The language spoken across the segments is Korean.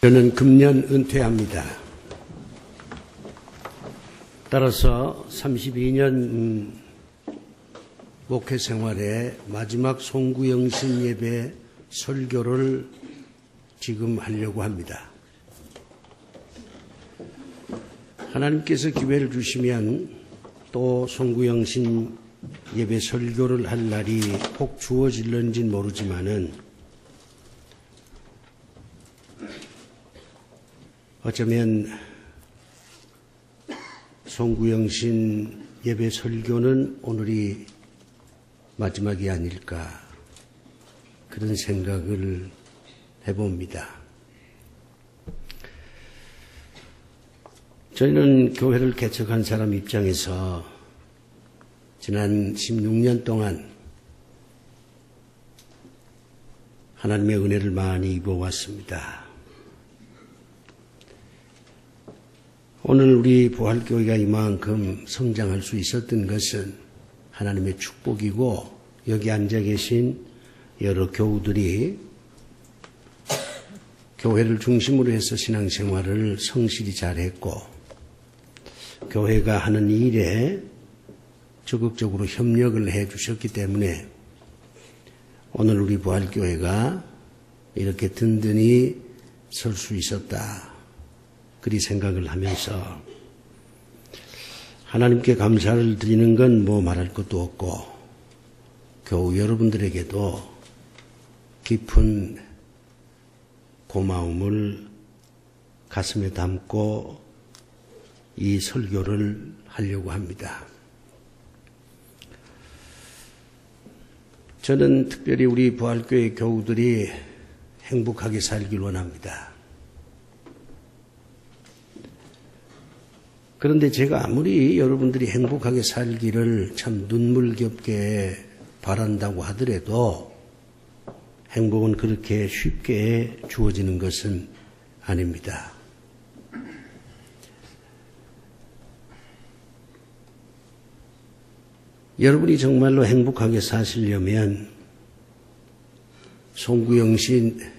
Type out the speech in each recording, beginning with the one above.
저는 금년 은퇴합니다. 따라서 32년 목회 생활의 마지막 송구영신 예배 설교를 지금 하려고 합니다. 하나님께서 기회를 주시면 또 송구영신 예배 설교를 할 날이 꼭 주어질런지는 모르지만은 어쩌면 송구영신 예배 설교는 오늘이 마지막이 아닐까 그런 생각을 해봅니다. 저희는 교회를 개척한 사람 입장에서 지난 16년 동안 하나님의 은혜를 많이 입어왔습니다. 오늘 우리 부활교회가 이만큼 성장할 수 있었던 것은 하나님의 축복이고, 여기 앉아 계신 여러 교우들이 교회를 중심으로 해서 신앙생활을 성실히 잘했고, 교회가 하는 일에 적극적으로 협력을 해 주셨기 때문에 오늘 우리 부활교회가 이렇게 든든히 설 수 있었다. 그리 생각을 하면서 하나님께 감사를 드리는 건 뭐 말할 것도 없고, 교우 여러분들에게도 깊은 고마움을 가슴에 담고 이 설교를 하려고 합니다. 저는 특별히 우리 부활교회 교우들이 행복하게 살길 원합니다. 그런데 제가 아무리 여러분들이 행복하게 살기를 참 눈물겹게 바란다고 하더라도 행복은 그렇게 쉽게 주어지는 것은 아닙니다. 여러분이 정말로 행복하게 사시려면 송구영신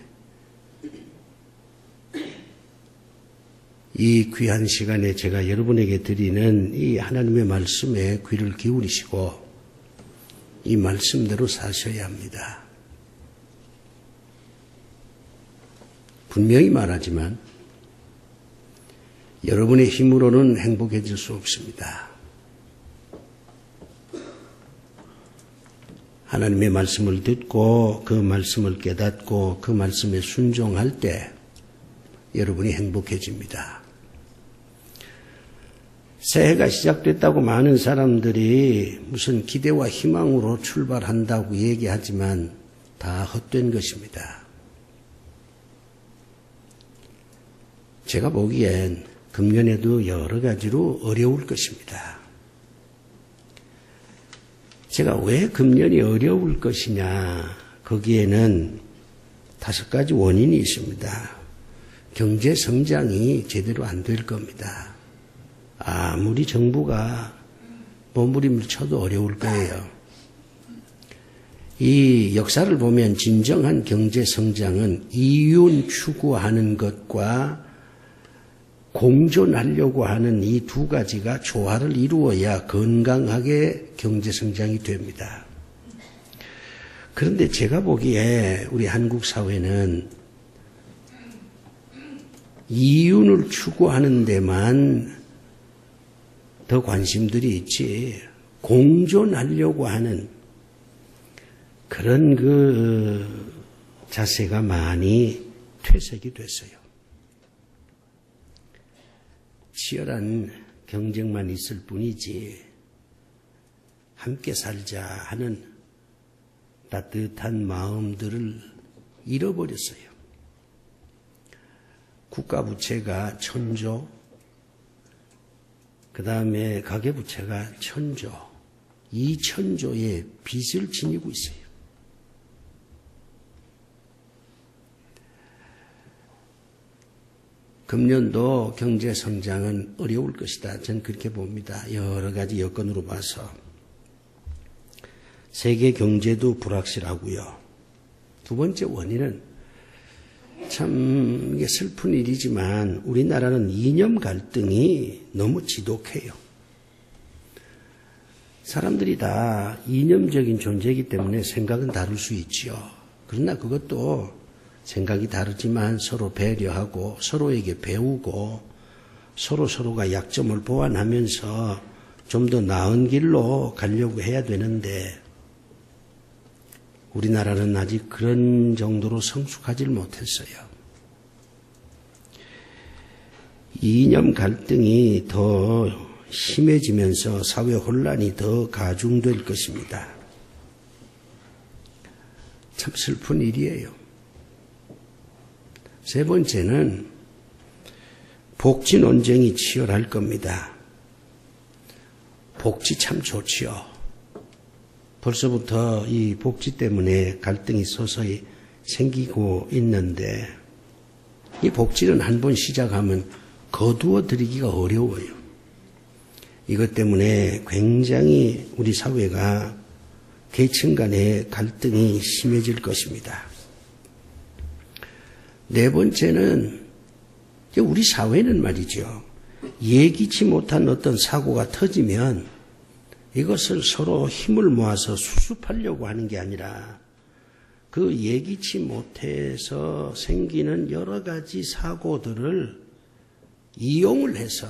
이 귀한 시간에 제가 여러분에게 드리는 이 하나님의 말씀에 귀를 기울이시고 이 말씀대로 사셔야 합니다. 분명히 말하지만 여러분의 힘으로는 행복해질 수 없습니다. 하나님의 말씀을 듣고 그 말씀을 깨닫고 그 말씀에 순종할 때 여러분이 행복해집니다. 새해가 시작됐다고 많은 사람들이 무슨 기대와 희망으로 출발한다고 얘기하지만 다 헛된 것입니다. 제가 보기엔 금년에도 여러 가지로 어려울 것입니다. 제가 왜 금년이 어려울 것이냐, 거기에는 5가지 원인이 있습니다. 경제 성장이 제대로 안 될 겁니다. 아무리 정부가 몸부림을 쳐도 어려울 거예요. 이 역사를 보면 진정한 경제 성장은 이윤 추구하는 것과 공존하려고 하는 이 2가지가 조화를 이루어야 건강하게 경제 성장이 됩니다. 그런데 제가 보기에 우리 한국 사회는 이윤을 추구하는 데만 더 관심들이 있지, 공존하려고 하는 그런 자세가 많이 퇴색이 됐어요. 치열한 경쟁만 있을 뿐이지 함께 살자 하는 따뜻한 마음들을 잃어버렸어요. 국가 부채가 1000조, 그 다음에 가계부채가 1000조, 2000조의 빚을 지니고 있어요. 금년도 경제 성장은 어려울 것이다. 저는 그렇게 봅니다. 여러 가지 여건으로 봐서. 세계 경제도 불확실하고요. 두 번째 원인은 참 이게 슬픈 일이지만 우리나라는 이념 갈등이 너무 지독해요. 사람들이 다 이념적인 존재이기 때문에 생각은 다를 수 있지요. 그러나 그것도 생각이 다르지만 서로 배려하고 서로에게 배우고 서로가 약점을 보완하면서 좀 더 나은 길로 가려고 해야 되는데 우리나라는 아직 그런 정도로 성숙하지 못했어요. 이념 갈등이 더 심해지면서 사회 혼란이 더 가중될 것입니다. 참 슬픈 일이에요. 세 번째는 복지 논쟁이 치열할 겁니다. 복지 참 좋지요. 벌써부터 이 복지 때문에 갈등이 서서히 생기고 있는데 이 복지는 한번 시작하면 거두어 들이기가 어려워요. 이것 때문에 굉장히 우리 사회가 계층 간의 갈등이 심해질 것입니다. 네 번째는 우리 사회는 말이죠. 예기치 못한 어떤 사고가 터지면 이것을 서로 힘을 모아서 수습하려고 하는 게 아니라 그 예기치 못해서 생기는 여러 가지 사고들을 이용을 해서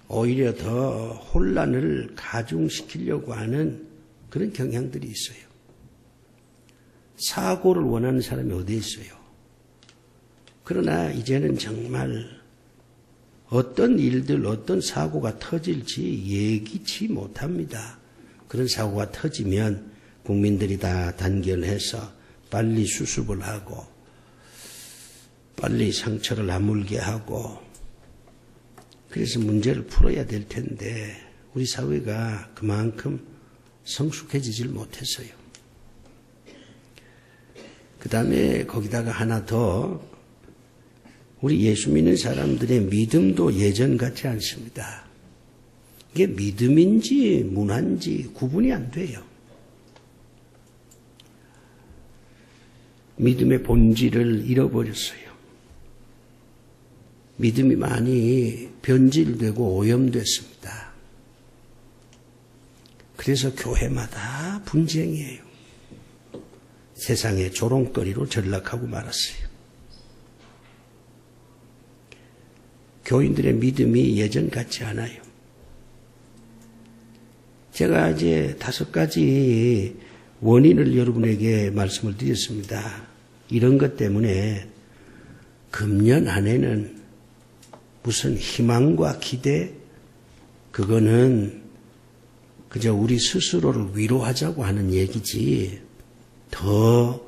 오히려 더 혼란을 가중시키려고 하는 그런 경향들이 있어요. 사고를 원하는 사람이 어디 있어요? 그러나 이제는 정말 어떤 일들, 어떤 사고가 터질지 예기치 못합니다. 그런 사고가 터지면 국민들이 다 단결해서 빨리 수습을 하고 빨리 상처를 아물게 하고 그래서 문제를 풀어야 될 텐데 우리 사회가 그만큼 성숙해지질 못했어요. 그 다음에 거기다가 하나 더 우리 예수 믿는 사람들의 믿음도 예전 같지 않습니다. 이게 믿음인지 문화인지 구분이 안 돼요. 믿음의 본질을 잃어버렸어요. 믿음이 많이 변질되고 오염됐습니다. 그래서 교회마다 분쟁이에요. 세상의 조롱거리로 전락하고 말았어요. 교인들의 믿음이 예전 같지 않아요. 제가 이제 5가지 원인을 여러분에게 말씀을 드렸습니다. 이런 것 때문에 금년 안에는 무슨 희망과 기대, 그거는 그저 우리 스스로를 위로하자고 하는 얘기지 더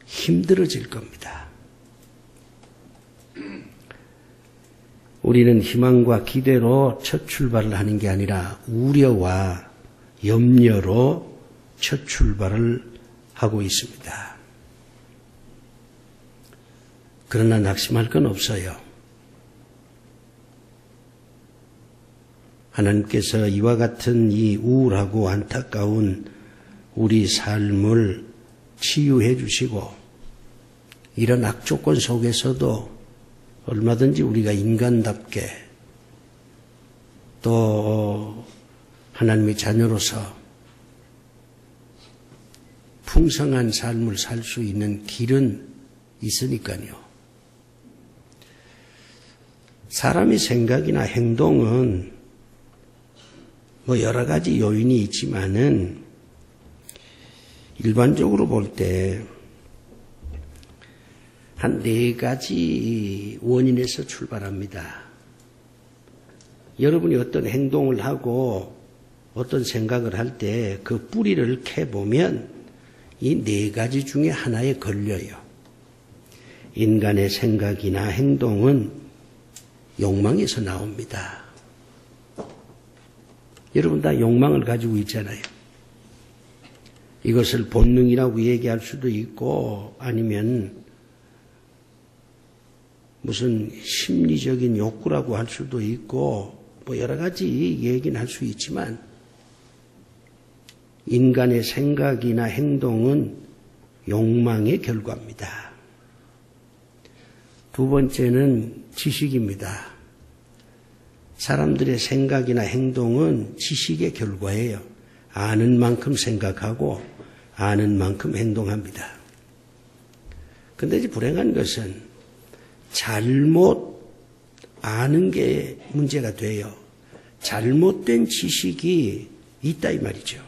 힘들어질 겁니다. 우리는 희망과 기대로 첫 출발을 하는 게 아니라 우려와 염려로 첫 출발을 하고 있습니다. 그러나 낙심할 건 없어요. 하나님께서 이와 같은 이 우울하고 안타까운 우리 삶을 치유해 주시고 이런 악조건 속에서도 얼마든지 우리가 인간답게 또 하나님의 자녀로서 풍성한 삶을 살 수 있는 길은 있으니까요. 사람의 생각이나 행동은 뭐 여러 가지 요인이 있지만은 일반적으로 볼 때 한 4가지 원인에서 출발합니다. 여러분이 어떤 행동을 하고 어떤 생각을 할 때 그 뿌리를 캐보면 이 4가지 중에 하나에 걸려요. 인간의 생각이나 행동은 욕망에서 나옵니다. 여러분 다 욕망을 가지고 있잖아요. 이것을 본능이라고 얘기할 수도 있고 아니면 무슨 심리적인 욕구라고 할 수도 있고 뭐 여러 가지 얘기는 할 수 있지만 인간의 생각이나 행동은 욕망의 결과입니다. 두 번째는 지식입니다. 사람들의 생각이나 행동은 지식의 결과예요. 아는 만큼 생각하고 아는 만큼 행동합니다. 근데 이제 불행한 것은 잘못 아는 게 문제가 돼요. 잘못된 지식이 있다 이 말이죠.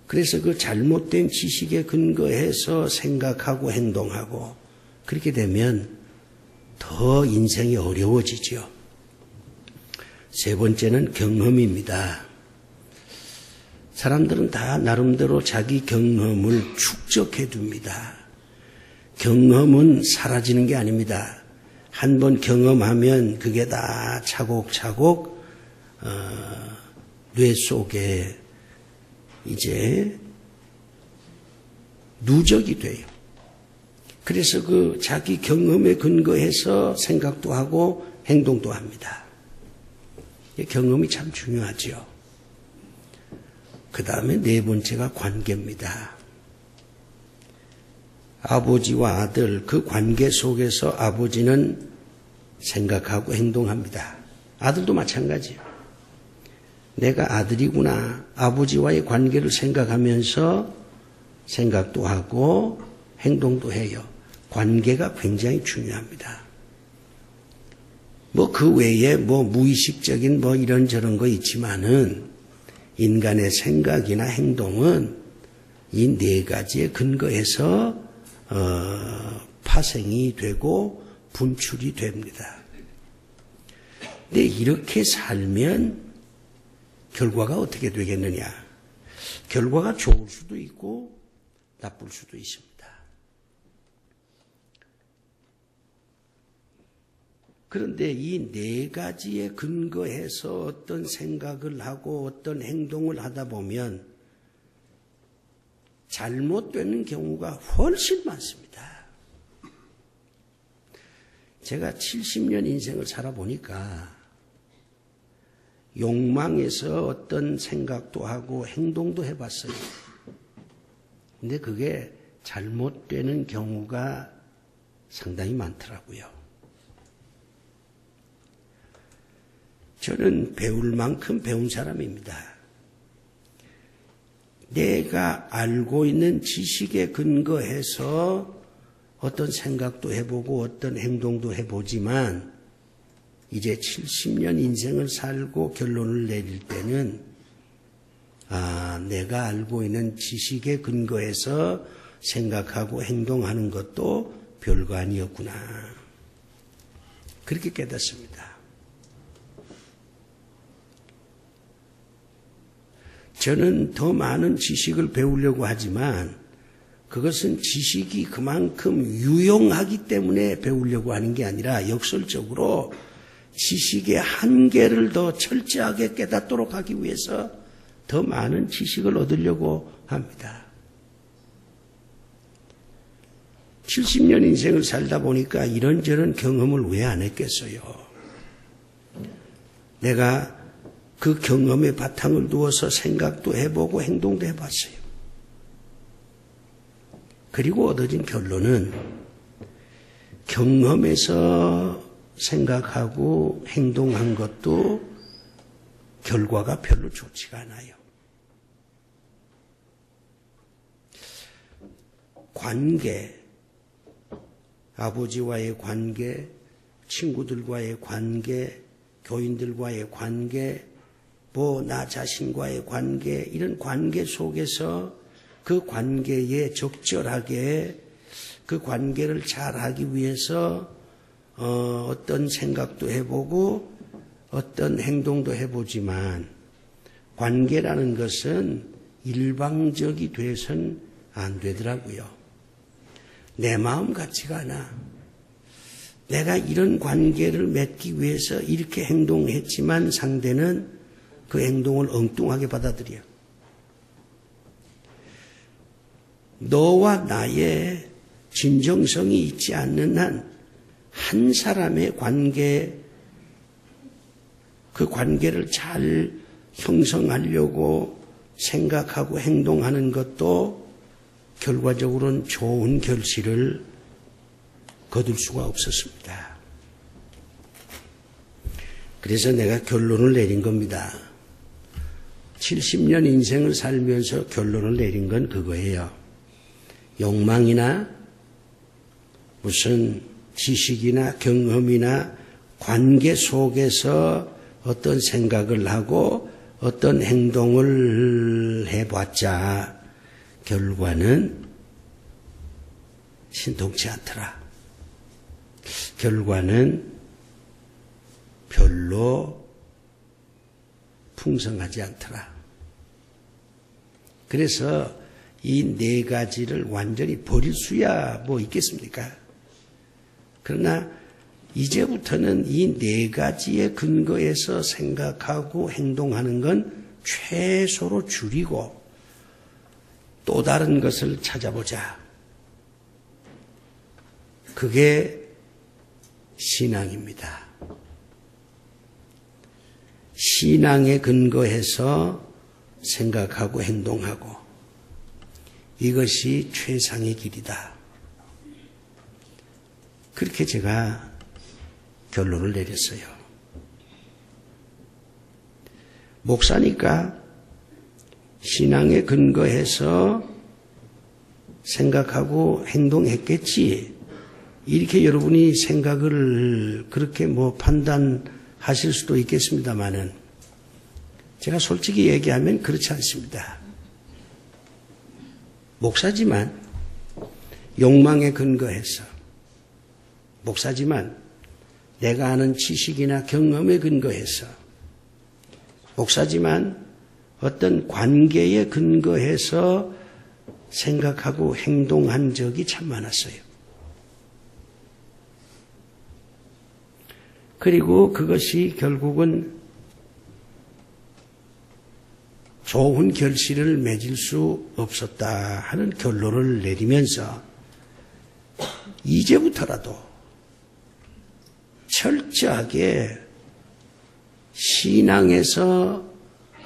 그래서 그 잘못된 지식에 근거해서 생각하고 행동하고 그렇게 되면 더 인생이 어려워지죠. 세 번째는 경험입니다. 사람들은 다 나름대로 자기 경험을 축적해 둡니다. 경험은 사라지는 게 아닙니다. 한번 경험하면 그게 다 차곡차곡 뇌 속에 이제 누적이 돼요. 그래서 그 자기 경험에 근거해서 생각도 하고 행동도 합니다. 경험이 참 중요하죠. 그 다음에 네 번째가 관계입니다. 아버지와 아들 그 관계 속에서 아버지는 생각하고 행동합니다. 아들도 마찬가지예요. 내가 아들이구나. 아버지와의 관계를 생각하면서 생각도 하고 행동도 해요. 관계가 굉장히 중요합니다. 그 외에 무의식적인 이런저런 거 있지만은 인간의 생각이나 행동은 이 네 가지에 근거해서 파생이 되고 분출이 됩니다. 근데 이렇게 살면 결과가 어떻게 되겠느냐? 결과가 좋을 수도 있고 나쁠 수도 있습니다. 그런데 이 네 가지에 근거해서 어떤 생각을 하고 어떤 행동을 하다 보면 잘못되는 경우가 훨씬 많습니다. 제가 70년 인생을 살아보니까 욕망에서 어떤 생각도 하고 행동도 해봤어요. 근데 그게 잘못되는 경우가 상당히 많더라고요. 저는 배울 만큼 배운 사람입니다. 내가 알고 있는 지식에 근거해서 어떤 생각도 해보고 어떤 행동도 해보지만 이제 70년 인생을 살고 결론을 내릴 때는 내가 알고 있는 지식에 근거해서 생각하고 행동하는 것도 별거 아니었구나. 그렇게 깨닫습니다. 저는 더 많은 지식을 배우려고 하지만 그것은 지식이 그만큼 유용하기 때문에 배우려고 하는 게 아니라 역설적으로 지식의 한계를 더 철저하게 깨닫도록 하기 위해서 더 많은 지식을 얻으려고 합니다. 70년 인생을 살다 보니까 이런저런 경험을 왜 안 했겠어요? 내가 그 경험에 바탕을 두어서 생각도 해보고 행동도 해봤어요. 그리고 얻어진 결론은 경험에서 생각하고 행동한 것도 결과가 별로 좋지가 않아요. 관계, 아버지와의 관계, 친구들과의 관계, 교인들과의 관계, 나 자신과의 관계, 이런 관계 속에서 그 관계에 적절하게 그 관계를 잘하기 위해서 어떤 생각도 해보고 어떤 행동도 해보지만 관계라는 것은 일방적이 돼선 안 되더라고요. 내 마음 같지가 않아. 내가 이런 관계를 맺기 위해서 이렇게 행동했지만 상대는 그 행동을 엉뚱하게 받아들여. 너와 나의 진정성이 있지 않는 한 사람의 관계, 그 관계를 잘 형성하려고 생각하고 행동하는 것도 결과적으로는 좋은 결실을 거둘 수가 없었습니다. 그래서 내가 결론을 내린 겁니다. 70년 인생을 살면서 결론을 내린 건 그거예요. 욕망이나 무슨 지식이나 경험이나 관계 속에서 어떤 생각을 하고 어떤 행동을 해봤자 결과는 신통치 않더라. 결과는 별로 풍성하지 않더라. 그래서 이 네 가지를 완전히 버릴 수야 뭐 있겠습니까? 그러나 이제부터는 이 네 가지의 근거에서 생각하고 행동하는 건 최소로 줄이고 또 다른 것을 찾아보자. 그게 신앙입니다. 신앙에 근거해서 생각하고 행동하고 이것이 최상의 길이다. 그렇게 제가 결론을 내렸어요. 목사니까 신앙에 근거해서 생각하고 행동했겠지. 이렇게 여러분이 생각을 그렇게 판단하실 수도 있겠습니다만은 제가 솔직히 얘기하면 그렇지 않습니다. 목사지만 욕망에 근거해서 목사지만 내가 아는 지식이나 경험에 근거해서 목사지만 어떤 관계에 근거해서 생각하고 행동한 적이 참 많았어요. 그리고 그것이 결국은 좋은 결실을 맺을 수 없었다 하는 결론을 내리면서 이제부터라도 철저하게 신앙에서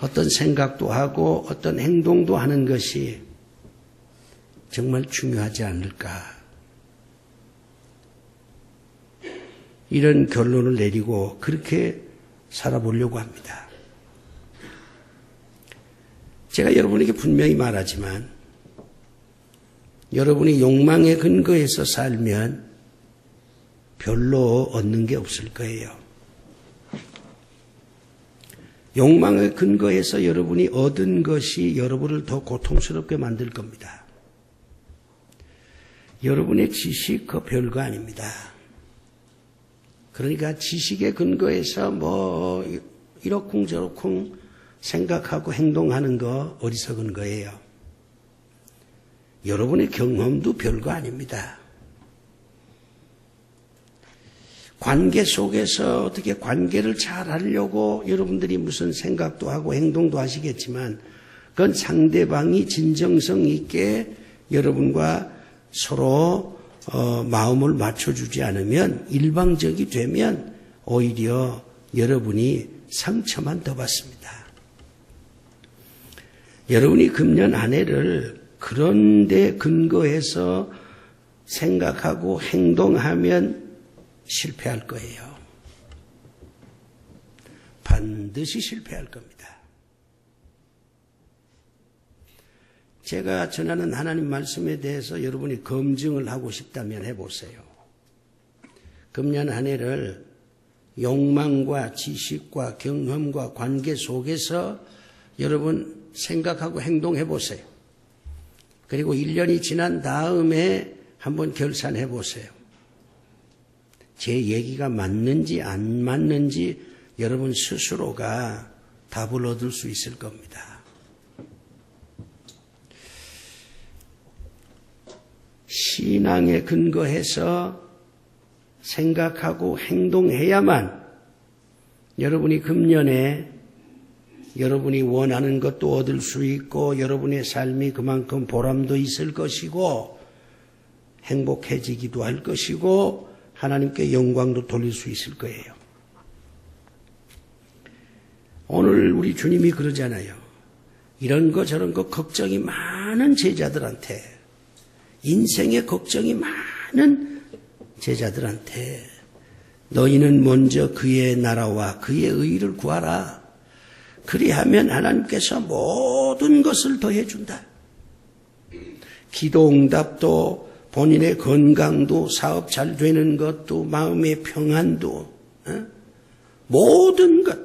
어떤 생각도 하고 어떤 행동도 하는 것이 정말 중요하지 않을까. 이런 결론을 내리고 그렇게 살아보려고 합니다. 제가 여러분에게 분명히 말하지만 여러분이 욕망에 근거해서 살면 별로 얻는 게 없을 거예요. 욕망에 근거해서 여러분이 얻은 것이 여러분을 더 고통스럽게 만들 겁니다. 여러분의 지식 그 별거 아닙니다. 그러니까 지식에 근거해서 이러쿵저러쿵 생각하고 행동하는 거 어리석은 거예요. 여러분의 경험도 별거 아닙니다. 관계 속에서 어떻게 관계를 잘 하려고 여러분들이 무슨 생각도 하고 행동도 하시겠지만 그건 상대방이 진정성 있게 여러분과 서로 마음을 맞춰주지 않으면 일방적이 되면 오히려 여러분이 상처만 더 받습니다. 여러분이 금년 한 해를 그런 데 근거해서 생각하고 행동하면 실패할 거예요. 반드시 실패할 겁니다. 제가 전하는 하나님 말씀에 대해서 여러분이 검증을 하고 싶다면 해보세요. 금년 한 해를 욕망과 지식과 경험과 관계 속에서 여러분 생각하고 행동해 보세요. 그리고 1년이 지난 다음에 한번 결산해 보세요. 제 얘기가 맞는지 안 맞는지 여러분 스스로가 답을 얻을 수 있을 겁니다. 신앙에 근거해서 생각하고 행동해야만 여러분이 금년에 여러분이 원하는 것도 얻을 수 있고 여러분의 삶이 그만큼 보람도 있을 것이고 행복해지기도 할 것이고 하나님께 영광도 돌릴 수 있을 거예요. 오늘 우리 주님이 그러잖아요. 이런 거 저런 거 걱정이 많은 제자들한테 인생의 걱정이 많은 제자들한테 너희는 먼저 그의 나라와 그의 의를 구하라. 그리하면 하나님께서 모든 것을 더해 준다. 기도 응답도 본인의 건강도 사업 잘 되는 것도 마음의 평안도 모든 것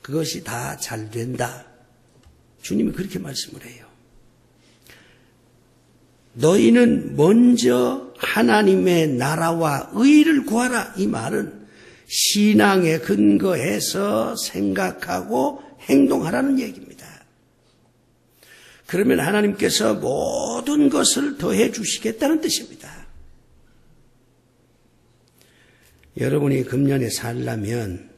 그것이 다 잘 된다. 주님이 그렇게 말씀을 해요. 너희는 먼저 하나님의 나라와 의를 구하라. 이 말은 신앙에 근거해서 생각하고 행동하라는 얘기입니다. 그러면 하나님께서 모든 것을 더해 주시겠다는 뜻입니다. 여러분이 금년에 살려면,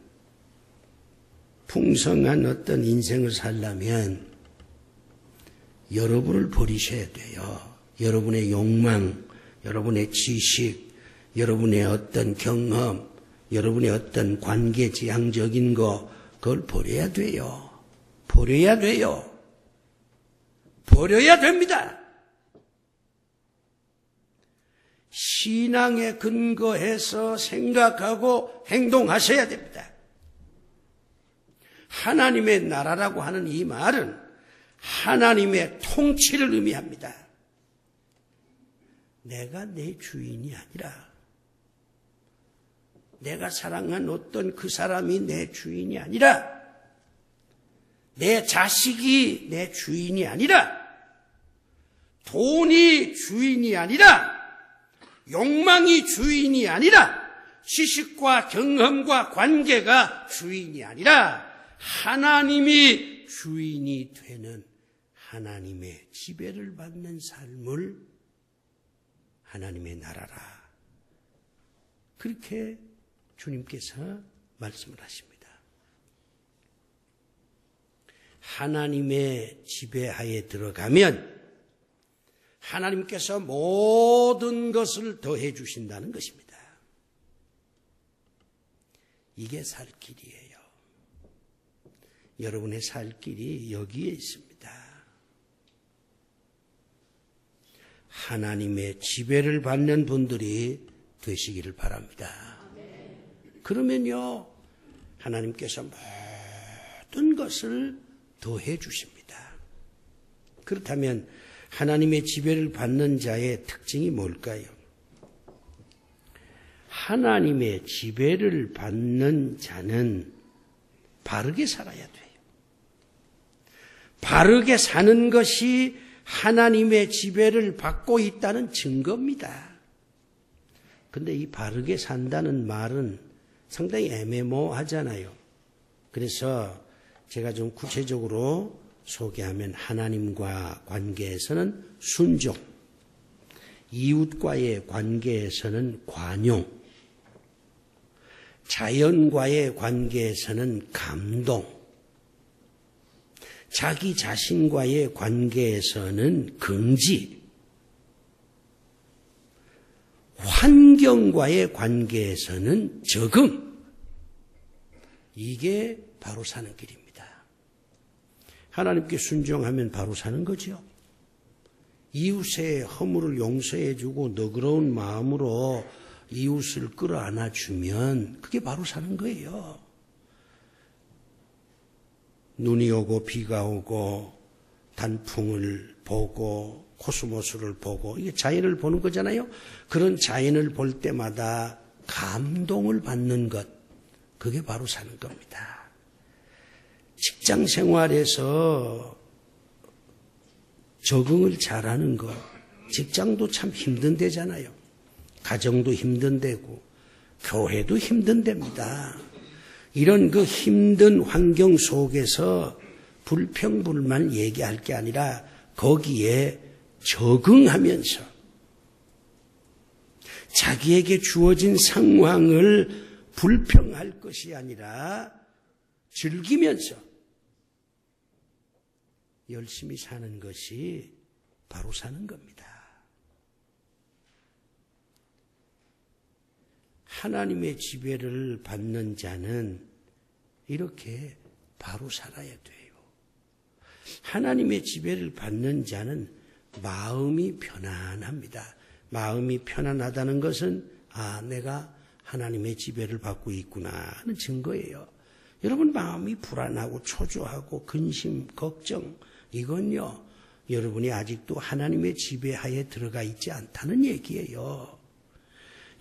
풍성한 어떤 인생을 살려면 여러분을 버리셔야 돼요. 여러분의 욕망, 여러분의 지식, 여러분의 어떤 경험, 여러분의 어떤 관계지향적인 거, 그걸 버려야 돼요. 버려야 돼요. 버려야 됩니다. 신앙에 근거해서 생각하고 행동하셔야 됩니다. 하나님의 나라라고 하는 이 말은 하나님의 통치를 의미합니다. 내가 내 주인이 아니라, 내가 사랑한 어떤 그 사람이 내 주인이 아니라, 내 자식이 내 주인이 아니라, 돈이 주인이 아니라, 욕망이 주인이 아니라, 지식과 경험과 관계가 주인이 아니라 하나님이 주인이 되는 하나님의 지배를 받는 삶을 하나님의 나라라. 그렇게 주님께서 말씀을 하십니다. 하나님의 지배하에 들어가면 하나님께서 모든 것을 더해 주신다는 것입니다. 이게 살 길이에요. 여러분의 살 길이 여기에 있습니다. 하나님의 지배를 받는 분들이 되시기를 바랍니다. 그러면요, 하나님께서 모든 것을 더해 주십니다. 그렇다면 하나님의 지배를 받는 자의 특징이 뭘까요? 하나님의 지배를 받는 자는 바르게 살아야 돼요. 바르게 사는 것이 하나님의 지배를 받고 있다는 증거입니다. 근데 이 바르게 산다는 말은 상당히 애매모호하잖아요. 그래서 제가 좀 구체적으로 소개하면, 하나님과 관계에서는 순종, 이웃과의 관계에서는 관용, 자연과의 관계에서는 감동, 자기 자신과의 관계에서는 긍지, 환경과의 관계에서는 적응. 이게 바로 사는 길입니다. 하나님께 순종하면 바로 사는 거죠. 이웃의 허물을 용서해주고 너그러운 마음으로 이웃을 끌어안아주면 그게 바로 사는 거예요. 눈이 오고 비가 오고 단풍을 보고 코스모스를 보고, 이게 자연을 보는 거잖아요. 그런 자연을 볼 때마다 감동을 받는 것, 그게 바로 사는 겁니다. 직장 생활에서 적응을 잘하는 것, 직장도 참 힘든 데잖아요. 가정도 힘든 데고 교회도 힘든 데입니다. 이런 그 힘든 환경 속에서 불평불만 얘기할 게 아니라 거기에 적응하면서 자기에게 주어진 상황을 불평할 것이 아니라 즐기면서 열심히 사는 것이 바로 사는 겁니다. 하나님의 지배를 받는 자는 이렇게 바로 살아야 돼요. 하나님의 지배를 받는 자는 마음이 편안합니다. 마음이 편안하다는 것은 내가 하나님의 지배를 받고 있구나 하는 증거예요. 여러분 마음이 불안하고 초조하고 근심, 걱정 이건요 여러분이 아직도 하나님의 지배하에 들어가 있지 않다는 얘기예요.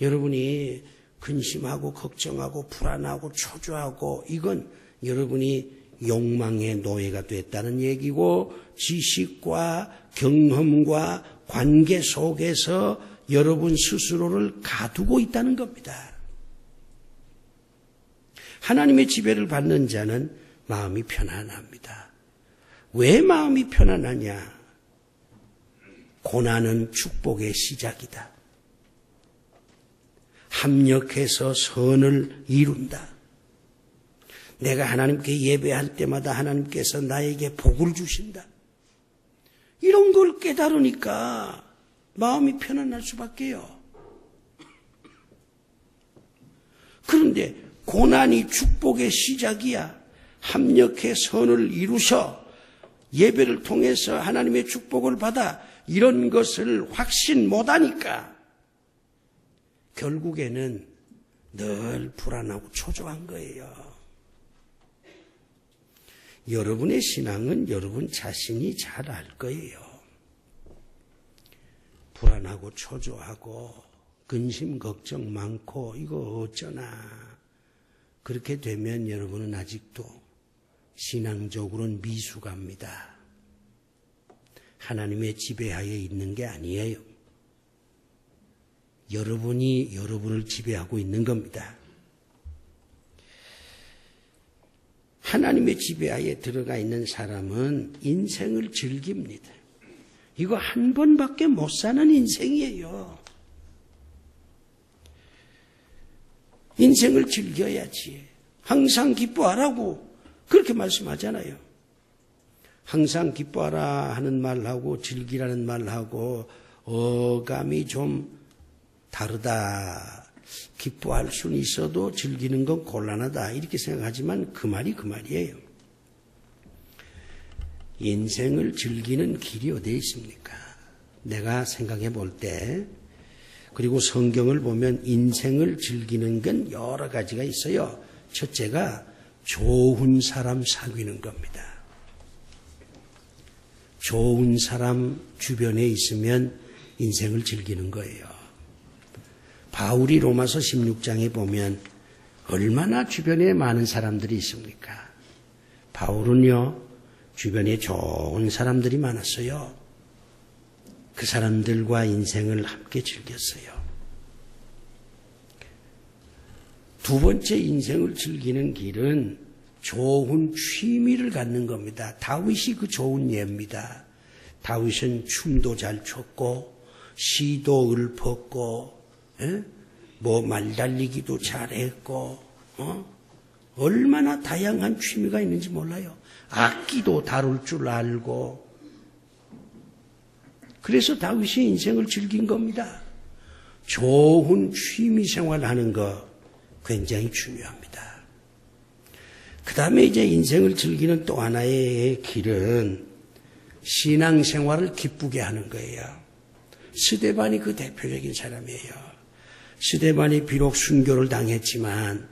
여러분이 근심하고 걱정하고 불안하고 초조하고 이건 여러분이 욕망의 노예가 됐다는 얘기고 지식과 경험과 관계 속에서 여러분 스스로를 가두고 있다는 겁니다. 하나님의 지배를 받는 자는 마음이 편안합니다. 왜 마음이 편안하냐? 고난은 축복의 시작이다. 합력해서 선을 이룬다. 내가 하나님께 예배할 때마다 하나님께서 나에게 복을 주신다. 이런 걸 깨달으니까 마음이 편안할 수밖에요. 그런데 고난이 축복의 시작이야. 합력해 선을 이루셔 예배를 통해서 하나님의 축복을 받아 이런 것을 확신 못하니까 결국에는 늘 불안하고 초조한 거예요. 여러분의 신앙은 여러분 자신이 잘 알 거예요. 불안하고 초조하고 근심 걱정 많고 이거 어쩌나 그렇게 되면 여러분은 아직도 신앙적으로는 미숙합니다. 하나님의 지배하에 있는 게 아니에요. 여러분이 여러분을 지배하고 있는 겁니다. 하나님의 지배하에 들어가 있는 사람은 인생을 즐깁니다. 이거 한 번밖에 못 사는 인생이에요. 인생을 즐겨야지. 항상 기뻐하라고 그렇게 말씀하잖아요. 항상 기뻐하라 하는 말하고 즐기라는 말하고 어감이 좀 다르다. 기뻐할 수는 있어도 즐기는 건 곤란하다. 이렇게 생각하지만 그 말이 그 말이에요. 인생을 즐기는 길이 어디에 있습니까? 내가 생각해 볼 때 그리고 성경을 보면 인생을 즐기는 건 여러 가지가 있어요. 첫째가 좋은 사람 사귀는 겁니다. 좋은 사람 주변에 있으면 인생을 즐기는 거예요. 바울이 로마서 16장에 보면 얼마나 주변에 많은 사람들이 있습니까? 바울은요, 주변에 좋은 사람들이 많았어요. 그 사람들과 인생을 함께 즐겼어요. 두 번째 인생을 즐기는 길은 좋은 취미를 갖는 겁니다. 다윗이 그 좋은 예입니다. 다윗은 춤도 잘 췄고 시도 읊었고 말달리기도 잘했고 얼마나 다양한 취미가 있는지 몰라요. 악기도 다룰 줄 알고 그래서 다윗이 인생을 즐긴 겁니다. 좋은 취미 생활하는 거 굉장히 중요합니다. 그 다음에 이제 인생을 즐기는 또 하나의 길은 신앙생활을 기쁘게 하는 거예요. 스데반이 그 대표적인 사람이에요. 스데반이 비록 순교를 당했지만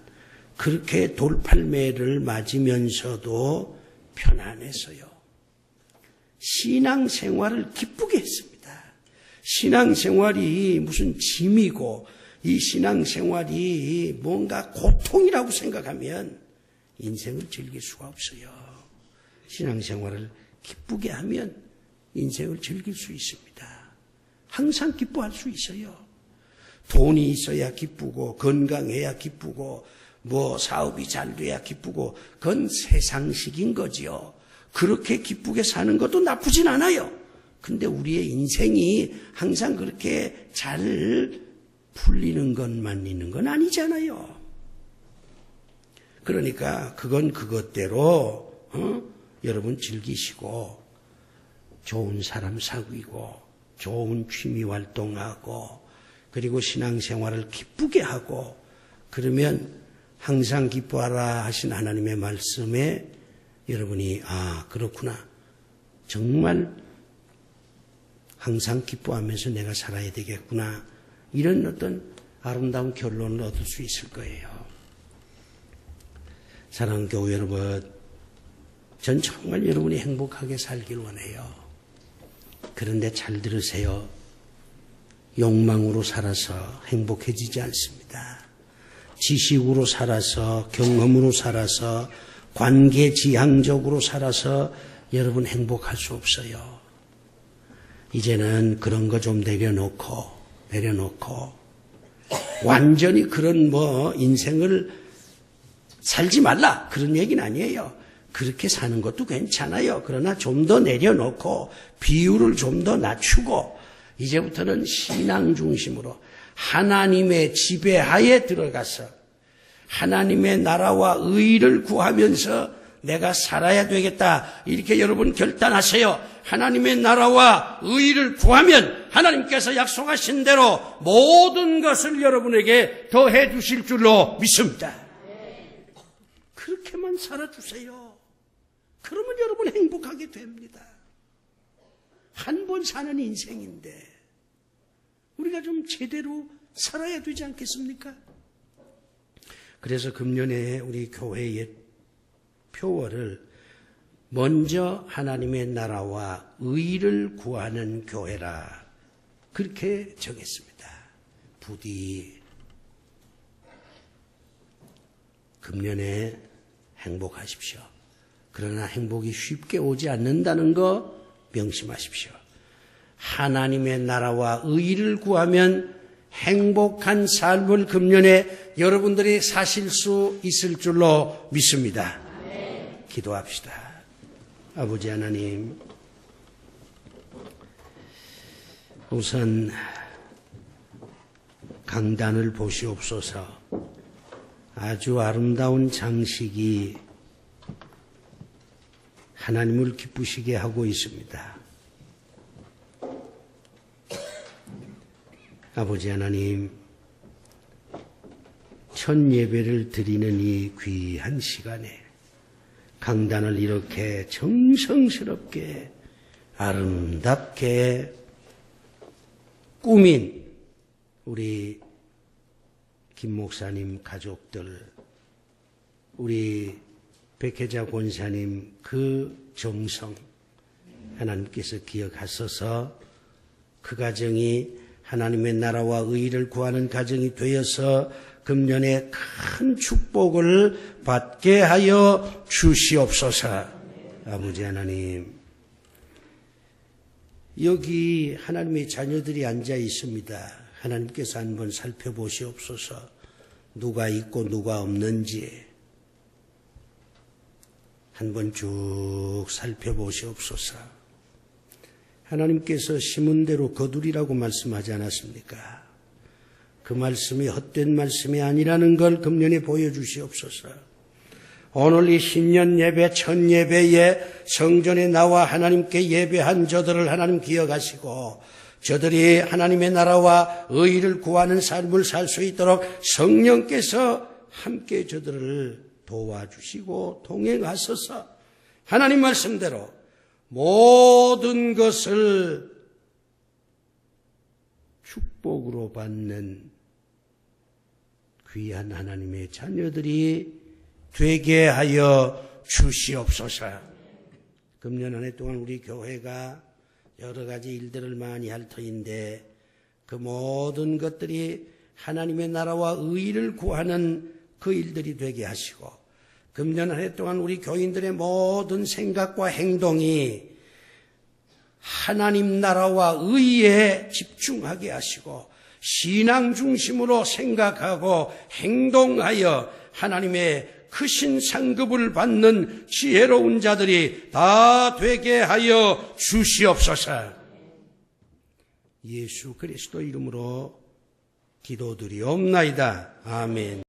그렇게 돌팔매를 맞으면서도 편안했어요. 신앙생활을 기쁘게 했습니다. 신앙생활이 무슨 짐이고 이 신앙생활이 뭔가 고통이라고 생각하면 인생을 즐길 수가 없어요. 신앙생활을 기쁘게 하면 인생을 즐길 수 있습니다. 항상 기뻐할 수 있어요. 돈이 있어야 기쁘고 건강해야 기쁘고 사업이 잘 돼야 기쁘고 그건 세상식인 거지요. 그렇게 기쁘게 사는 것도 나쁘진 않아요. 근데 우리의 인생이 항상 그렇게 잘 풀리는 것만 있는 건 아니잖아요. 그러니까 그건 그것대로 여러분 즐기시고 좋은 사람 사귀고 좋은 취미 활동하고 그리고 신앙생활을 기쁘게 하고 그러면 항상 기뻐하라 하신 하나님의 말씀에 여러분이 그렇구나. 정말 항상 기뻐하면서 내가 살아야 되겠구나. 이런 어떤 아름다운 결론을 얻을 수 있을 거예요. 사랑하는 교회 여러분, 전 정말 여러분이 행복하게 살길 원해요. 그런데 잘 들으세요. 욕망으로 살아서 행복해지지 않습니다. 지식으로 살아서, 경험으로 살아서, 관계지향적으로 살아서 여러분 행복할 수 없어요. 이제는 그런 거 좀 내려놓고 완전히 그런 인생을 살지 말라 그런 얘기는 아니에요. 그렇게 사는 것도 괜찮아요. 그러나 좀 더 내려놓고 비율을 좀 더 낮추고 이제부터는 신앙 중심으로 하나님의 지배하에 들어가서 하나님의 나라와 의를 구하면서 내가 살아야 되겠다. 이렇게 여러분 결단하세요. 하나님의 나라와 의를 구하면 하나님께서 약속하신 대로 모든 것을 여러분에게 더해 주실 줄로 믿습니다. 그렇게만 살아주세요. 그러면 여러분 행복하게 됩니다. 한 번 사는 인생인데 우리가 좀 제대로 살아야 되지 않겠습니까? 그래서 금년에 우리 교회의 표어를 먼저 하나님의 나라와 의를 구하는 교회라 그렇게 정했습니다. 부디 금년에 행복하십시오. 그러나 행복이 쉽게 오지 않는다는 거 명심하십시오. 하나님의 나라와 의를 구하면 행복한 삶을 금년에 여러분들이 사실 수 있을 줄로 믿습니다. 기도합시다. 아버지 하나님, 우선 강단을 보시옵소서. 아주 아름다운 장식이 하나님을 기쁘시게 하고 있습니다. 아버지 하나님, 첫 예배를 드리는 이 귀한 시간에 강단을 이렇게 정성스럽게 아름답게 꾸민 우리 김 목사님 가족들, 우리 백혜자 권사님 그 정성 하나님께서 기억하셔서 그 가정이 하나님의 나라와 의를 구하는 가정이 되어서 금년에 큰 축복을 받게 하여 주시옵소서. 아버지 하나님, 여기 하나님의 자녀들이 앉아 있습니다. 하나님께서 한번 살펴보시옵소서. 누가 있고 누가 없는지 한번 쭉 살펴보시옵소서. 하나님께서 심은 대로 거두리라고 말씀하지 않았습니까? 그 말씀이 헛된 말씀이 아니라는 걸 금년에 보여주시옵소서. 오늘 이 신년 예배 첫 예배에 성전에 나와 하나님께 예배한 저들을 하나님 기억하시고 저들이 하나님의 나라와 의를 구하는 삶을 살 수 있도록 성령께서 함께 저들을 도와주시고 동행하소서. 하나님 말씀대로 모든 것을 축복으로 받는 귀한 하나님의 자녀들이 되게 하여 주시옵소서. 금년 한 해 동안 우리 교회가 여러 가지 일들을 많이 할 터인데 그 모든 것들이 하나님의 나라와 의를 구하는 그 일들이 되게 하시고 금년 한 해 동안 우리 교인들의 모든 생각과 행동이 하나님 나라와 의에 집중하게 하시고 신앙 중심으로 생각하고 행동하여 하나님의 크신 상급을 받는 지혜로운 자들이 다 되게 하여 주시옵소서. 예수 그리스도 이름으로 기도드리옵나이다. 아멘.